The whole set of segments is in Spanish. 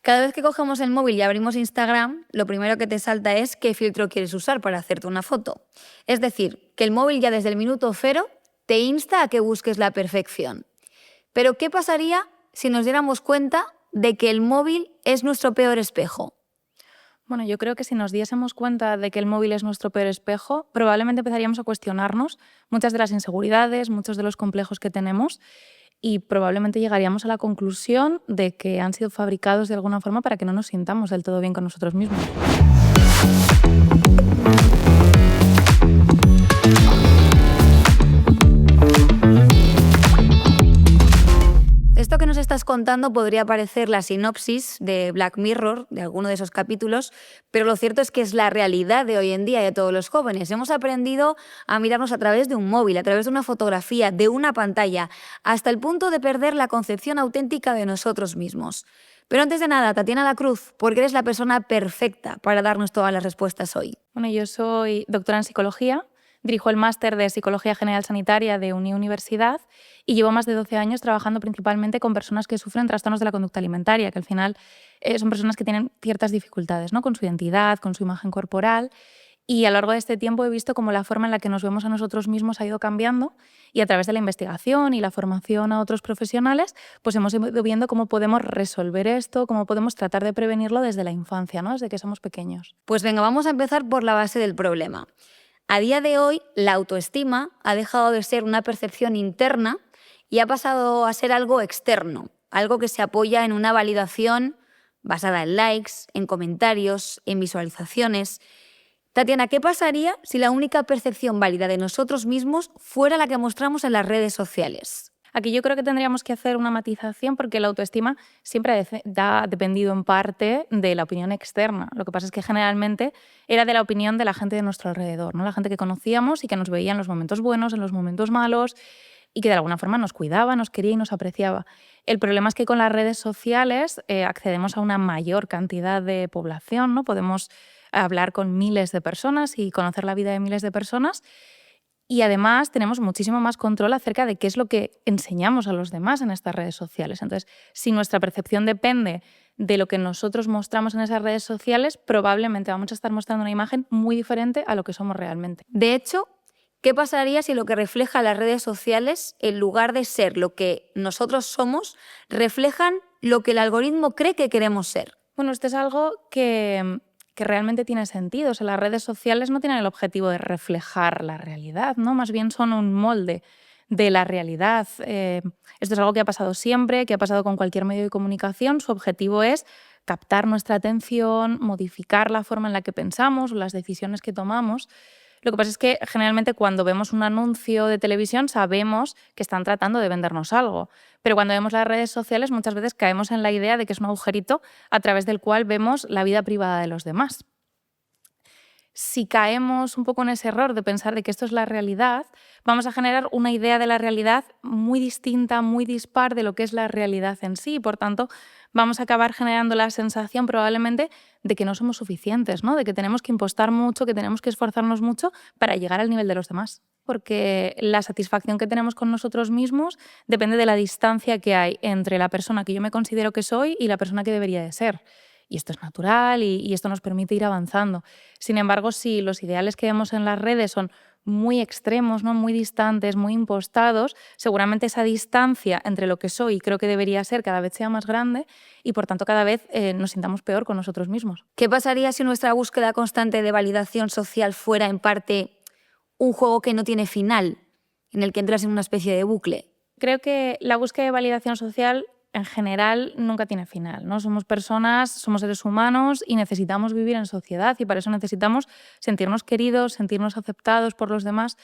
Cada vez que cogemos el móvil y abrimos Instagram, lo primero que te salta es qué filtro quieres usar para hacerte una foto. Es decir, que el móvil ya desde el minuto cero te insta a que busques la perfección. Pero ¿qué pasaría si nos diéramos cuenta de que el móvil es nuestro peor espejo? Bueno, yo creo que si nos diésemos cuenta de que el móvil es nuestro peor espejo, probablemente empezaríamos a cuestionarnos muchas de las inseguridades, muchos de los complejos que tenemos y probablemente llegaríamos a la conclusión de que han sido fabricados de alguna forma para que no nos sintamos del todo bien con nosotros mismos. Esto que nos estás contando podría parecer la sinopsis de Black Mirror, de alguno de esos capítulos, pero lo cierto es que es la realidad de hoy en día de todos los jóvenes. Hemos aprendido a mirarnos a través de un móvil, a través de una fotografía, de una pantalla, hasta el punto de perder la concepción auténtica de nosotros mismos. Pero antes de nada, Tatiana Lacruz, porque eres la persona perfecta para darnos todas las respuestas hoy. Bueno, yo soy doctora en psicología, dirijo el máster de Psicología General Sanitaria de Universidad y llevo más de 12 años trabajando principalmente con personas que sufren trastornos de la conducta alimentaria, que al final son personas que tienen ciertas dificultades, ¿no? Con su identidad, con su imagen corporal. Y a lo largo de este tiempo he visto cómo la forma en la que nos vemos a nosotros mismos ha ido cambiando y a través de la investigación y la formación a otros profesionales, pues hemos ido viendo cómo podemos resolver esto, cómo podemos tratar de prevenirlo desde la infancia, ¿no? Desde que somos pequeños. Pues venga, vamos a empezar por la base del problema. A día de hoy, la autoestima ha dejado de ser una percepción interna y ha pasado a ser algo externo, algo que se apoya en una validación basada en likes, en comentarios, en visualizaciones. Tatiana, ¿qué pasaría si la única percepción válida de nosotros mismos fuera la que mostramos en las redes sociales? Aquí yo creo que tendríamos que hacer una matización porque la autoestima siempre ha dependido en parte de la opinión externa. Lo que pasa es que generalmente era de la opinión de la gente de nuestro alrededor, ¿no? La gente que conocíamos y que nos veía en los momentos buenos, en los momentos malos y que de alguna forma nos cuidaba, nos quería y nos apreciaba. El problema es que con las redes sociales accedemos a una mayor cantidad de población, ¿no? Podemos hablar con miles de personas y conocer la vida de miles de personas. Y además tenemos muchísimo más control acerca de qué es lo que enseñamos a los demás en estas redes sociales. Entonces, si nuestra percepción depende de lo que nosotros mostramos en esas redes sociales, probablemente vamos a estar mostrando una imagen muy diferente a lo que somos realmente. De hecho, ¿qué pasaría si lo que refleja las redes sociales, en lugar de ser lo que nosotros somos, reflejan lo que el algoritmo cree que queremos ser? Bueno, esto es algo que realmente tiene sentido. O sea, las redes sociales no tienen el objetivo de reflejar la realidad, ¿no? Más bien son un molde de la realidad. Esto es algo que ha pasado siempre, que ha pasado con cualquier medio de comunicación. Su objetivo es captar nuestra atención, modificar la forma en la que pensamos o las decisiones que tomamos. Lo que pasa es que generalmente cuando vemos un anuncio de televisión sabemos que están tratando de vendernos algo, pero cuando vemos las redes sociales muchas veces caemos en la idea de que es un agujerito a través del cual vemos la vida privada de los demás. Si caemos un poco en ese error de pensar de que esto es la realidad, vamos a generar una idea de la realidad muy distinta, muy dispar de lo que es la realidad en sí. Por tanto, vamos a acabar generando la sensación probablemente de que no somos suficientes, ¿no? De que tenemos que impostar mucho, que tenemos que esforzarnos mucho para llegar al nivel de los demás. Porque la satisfacción que tenemos con nosotros mismos depende de la distancia que hay entre la persona que yo me considero que soy y la persona que debería de ser. Y esto es natural y esto nos permite ir avanzando. Sin embargo, si los ideales que vemos en las redes son muy extremos, ¿no? Muy distantes, muy impostados, seguramente esa distancia entre lo que soy y creo que debería ser cada vez sea más grande y por tanto cada vez nos sintamos peor con nosotros mismos. ¿Qué pasaría si nuestra búsqueda constante de validación social fuera en parte un juego que no tiene final, en el que entras en una especie de bucle? Creo que la búsqueda de validación social en general nunca tiene final, ¿no? Somos personas, somos seres humanos y necesitamos vivir en sociedad y para eso necesitamos sentirnos queridos, sentirnos aceptados por los demás.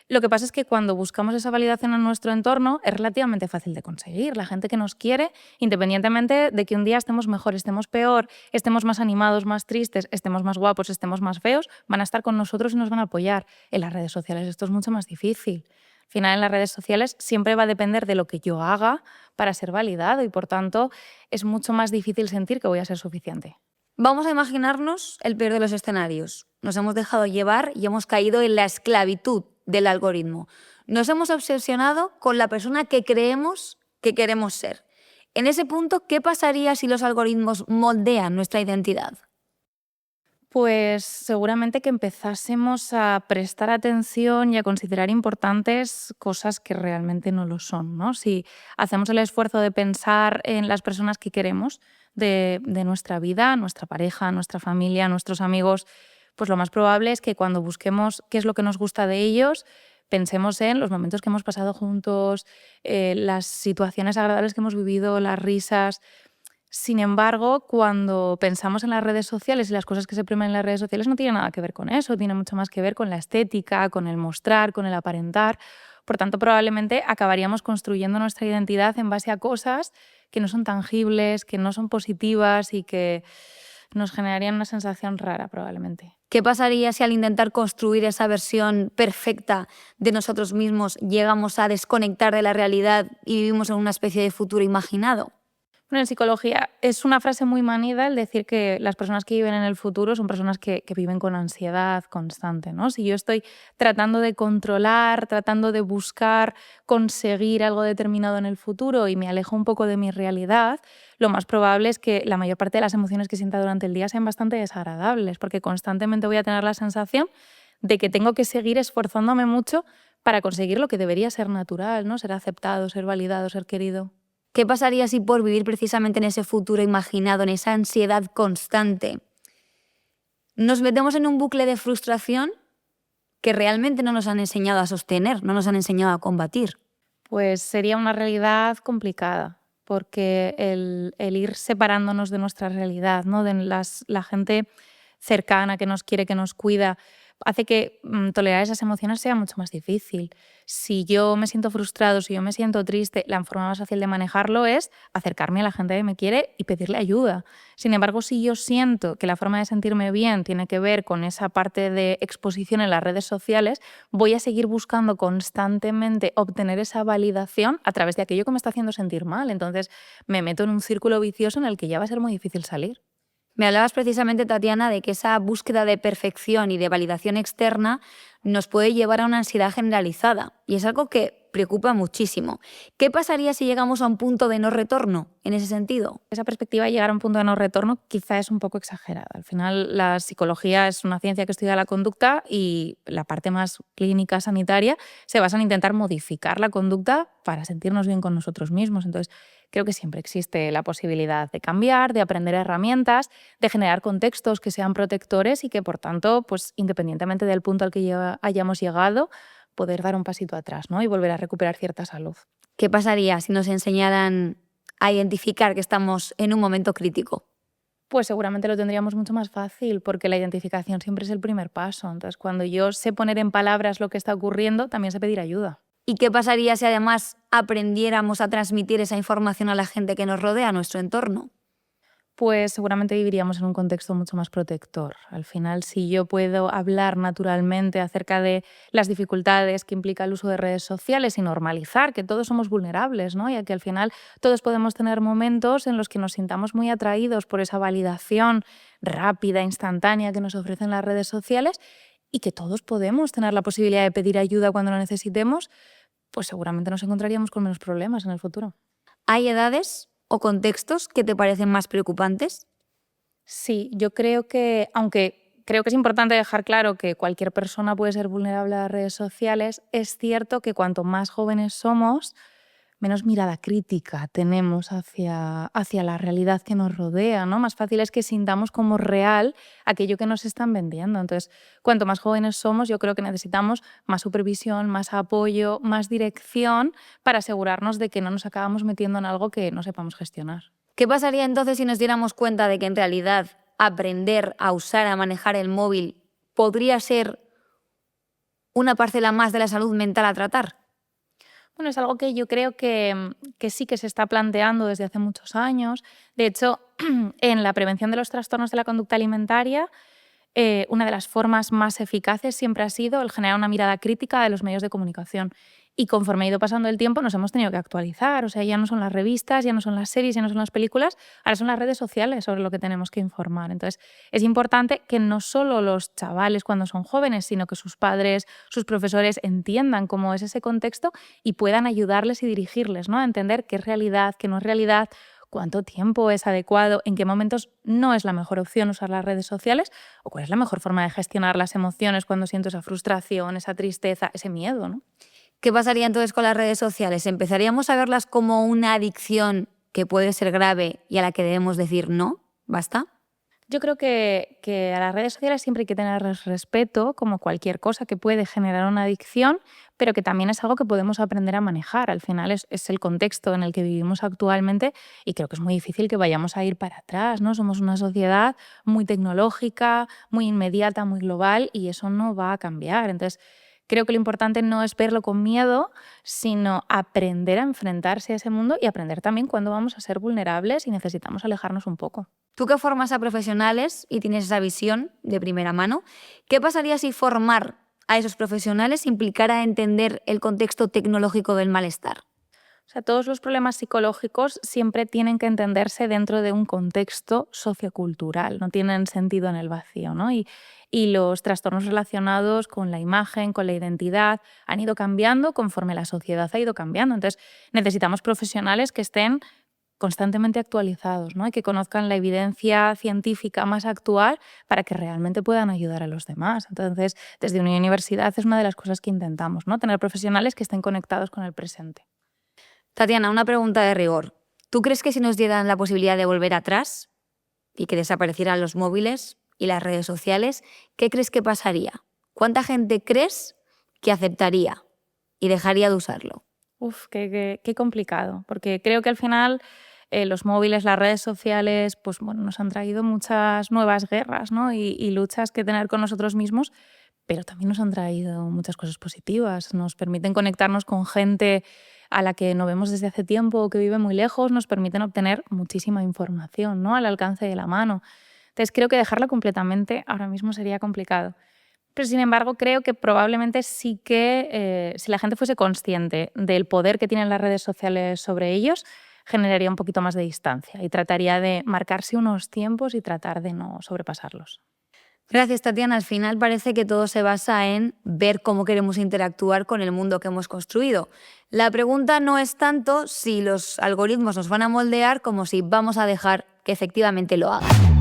Lo que pasa es que cuando buscamos esa validación en nuestro entorno es relativamente fácil de conseguir. La gente que nos quiere, independientemente de que un día estemos mejor, estemos peor, estemos más animados, más tristes, estemos más guapos, estemos más feos, van a estar con nosotros y nos van a apoyar. En las redes sociales esto es mucho más difícil. Al final, en las redes sociales siempre va a depender de lo que yo haga para ser validado y, por tanto, es mucho más difícil sentir que voy a ser suficiente. Vamos a imaginarnos el peor de los escenarios. Nos hemos dejado llevar y hemos caído en la esclavitud del algoritmo. Nos hemos obsesionado con la persona que creemos que queremos ser. En ese punto, ¿qué pasaría si los algoritmos moldean nuestra identidad? Pues seguramente que empezásemos a prestar atención y a considerar importantes cosas que realmente no lo son, ¿no? Si hacemos el esfuerzo de pensar en las personas que queremos de nuestra vida, nuestra pareja, nuestra familia, nuestros amigos, pues lo más probable es que cuando busquemos qué es lo que nos gusta de ellos, pensemos en los momentos que hemos pasado juntos, las situaciones agradables que hemos vivido, las risas. Sin embargo, cuando pensamos en las redes sociales y las cosas que se premian en las redes sociales no tiene nada que ver con eso, tiene mucho más que ver con la estética, con el mostrar, con el aparentar. Por tanto, probablemente acabaríamos construyendo nuestra identidad en base a cosas que no son tangibles, que no son positivas y que nos generarían una sensación rara, probablemente. ¿Qué pasaría si al intentar construir esa versión perfecta de nosotros mismos llegamos a desconectar de la realidad y vivimos en una especie de futuro imaginado? Bueno, en psicología es una frase muy manida el decir que las personas que viven en el futuro son personas que viven con ansiedad constante, ¿no? Si yo estoy tratando de controlar, tratando de buscar conseguir algo determinado en el futuro y me alejo un poco de mi realidad, lo más probable es que la mayor parte de las emociones que sienta durante el día sean bastante desagradables, porque constantemente voy a tener la sensación de que tengo que seguir esforzándome mucho para conseguir lo que debería ser natural, ¿no? Ser aceptado, ser validado, ser querido. ¿Qué pasaría si por vivir precisamente en ese futuro imaginado, en esa ansiedad constante, nos metemos en un bucle de frustración que realmente no nos han enseñado a sostener, no nos han enseñado a combatir? Pues sería una realidad complicada, porque el ir separándonos de nuestra realidad, ¿no? De la gente cercana que nos quiere, que nos cuida, hace que tolerar esas emociones sea mucho más difícil. Si yo me siento frustrado, si yo me siento triste, la forma más fácil de manejarlo es acercarme a la gente que me quiere y pedirle ayuda. Sin embargo, si yo siento que la forma de sentirme bien tiene que ver con esa parte de exposición en las redes sociales, voy a seguir buscando constantemente obtener esa validación a través de aquello que me está haciendo sentir mal. Entonces me meto en un círculo vicioso en el que ya va a ser muy difícil salir. Me hablabas precisamente, Tatiana, de que esa búsqueda de perfección y de validación externa nos puede llevar a una ansiedad generalizada, y es algo que preocupa muchísimo. ¿Qué pasaría si llegamos a un punto de no retorno en ese sentido? Esa perspectiva de llegar a un punto de no retorno quizá es un poco exagerada. Al final, la psicología es una ciencia que estudia la conducta y la parte más clínica, sanitaria, se basa en intentar modificar la conducta para sentirnos bien con nosotros mismos. Entonces, creo que siempre existe la posibilidad de cambiar, de aprender herramientas, de generar contextos que sean protectores y que, por tanto, pues, independientemente del punto al que hayamos llegado, poder dar un pasito atrás, ¿no? Y volver a recuperar cierta salud. ¿Qué pasaría si nos enseñaran a identificar que estamos en un momento crítico? Pues seguramente lo tendríamos mucho más fácil, porque la identificación siempre es el primer paso. Entonces, cuando yo sé poner en palabras lo que está ocurriendo, también sé pedir ayuda. ¿Y qué pasaría si además aprendiéramos a transmitir esa información a la gente que nos rodea, a nuestro entorno? Pues seguramente viviríamos en un contexto mucho más protector. Al final, si yo puedo hablar naturalmente acerca de las dificultades que implica el uso de redes sociales y normalizar que todos somos vulnerables, ¿no? Y que al final todos podemos tener momentos en los que nos sintamos muy atraídos por esa validación rápida, instantánea que nos ofrecen las redes sociales y que todos podemos tener la posibilidad de pedir ayuda cuando lo necesitemos, pues seguramente nos encontraríamos con menos problemas en el futuro. ¿Hay edades o contextos que te parecen más preocupantes? Sí, yo creo que, aunque creo que es importante dejar claro que cualquier persona puede ser vulnerable a las redes sociales, es cierto que cuanto más jóvenes somos, menos mirada crítica tenemos hacia la realidad que nos rodea, ¿no? Más fácil es que sintamos como real aquello que nos están vendiendo. Entonces, cuanto más jóvenes somos, yo creo que necesitamos más supervisión, más apoyo, más dirección para asegurarnos de que no nos acabamos metiendo en algo que no sepamos gestionar. ¿Qué pasaría entonces si nos diéramos cuenta de que en realidad aprender a usar, a manejar el móvil podría ser una parcela más de la salud mental a tratar? Bueno, es algo que yo creo que sí que se está planteando desde hace muchos años. De hecho, en la prevención de los trastornos de la conducta alimentaria, una de las formas más eficaces siempre ha sido el generar una mirada crítica de los medios de comunicación. Y conforme ha ido pasando el tiempo nos hemos tenido que actualizar, o sea, ya no son las revistas, ya no son las series, ya no son las películas, ahora son las redes sociales sobre lo que tenemos que informar. Entonces, es importante que no solo los chavales cuando son jóvenes, sino que sus padres, sus profesores entiendan cómo es ese contexto y puedan ayudarles y dirigirles, ¿no? A entender qué es realidad, qué no es realidad, cuánto tiempo es adecuado, en qué momentos no es la mejor opción usar las redes sociales o cuál es la mejor forma de gestionar las emociones cuando siento esa frustración, esa tristeza, ese miedo, ¿no? ¿Qué pasaría entonces con las redes sociales? ¿Empezaríamos a verlas como una adicción que puede ser grave y a la que debemos decir no? ¿Basta? Yo creo que a las redes sociales siempre hay que tenerles respeto, como cualquier cosa que puede generar una adicción, pero que también es algo que podemos aprender a manejar. Al final es el contexto en el que vivimos actualmente y creo que es muy difícil que vayamos a ir para atrás, ¿no? Somos una sociedad muy tecnológica, muy inmediata, muy global y eso no va a cambiar. Entonces, creo que lo importante no es verlo con miedo, sino aprender a enfrentarse a ese mundo y aprender también cuándo vamos a ser vulnerables y necesitamos alejarnos un poco. Tú que formas a profesionales y tienes esa visión de primera mano, ¿qué pasaría si formar a esos profesionales implicara entender el contexto tecnológico del malestar? O sea, todos los problemas psicológicos siempre tienen que entenderse dentro de un contexto sociocultural, no tienen sentido en el vacío, ¿no? Y los trastornos relacionados con la imagen, con la identidad, han ido cambiando conforme la sociedad ha ido cambiando. Entonces, necesitamos profesionales que estén constantemente actualizados, ¿no? Y que conozcan la evidencia científica más actual para que realmente puedan ayudar a los demás. Entonces, desde una universidad es una de las cosas que intentamos, ¿no? Tener profesionales que estén conectados con el presente. Tatiana, una pregunta de rigor. ¿Tú crees que si nos dieran la posibilidad de volver atrás y que desaparecieran los móviles y las redes sociales, qué crees que pasaría? ¿Cuánta gente crees que aceptaría y dejaría de usarlo? Uf, qué complicado, porque creo que al final los móviles, las redes sociales, pues bueno, nos han traído muchas nuevas guerras, ¿no? y luchas que tener con nosotros mismos, pero también nos han traído muchas cosas positivas. Nos permiten conectarnos con gente a la que no vemos desde hace tiempo o que vive muy lejos, nos permiten obtener muchísima información, ¿no? Al alcance de la mano. Entonces creo que dejarlo completamente ahora mismo sería complicado. Pero sin embargo creo que probablemente sí que si la gente fuese consciente del poder que tienen las redes sociales sobre ellos, generaría un poquito más de distancia y trataría de marcarse unos tiempos y tratar de no sobrepasarlos. Gracias, Tatiana. Al final parece que todo se basa en ver cómo queremos interactuar con el mundo que hemos construido. La pregunta no es tanto si los algoritmos nos van a moldear como si vamos a dejar que efectivamente lo hagan.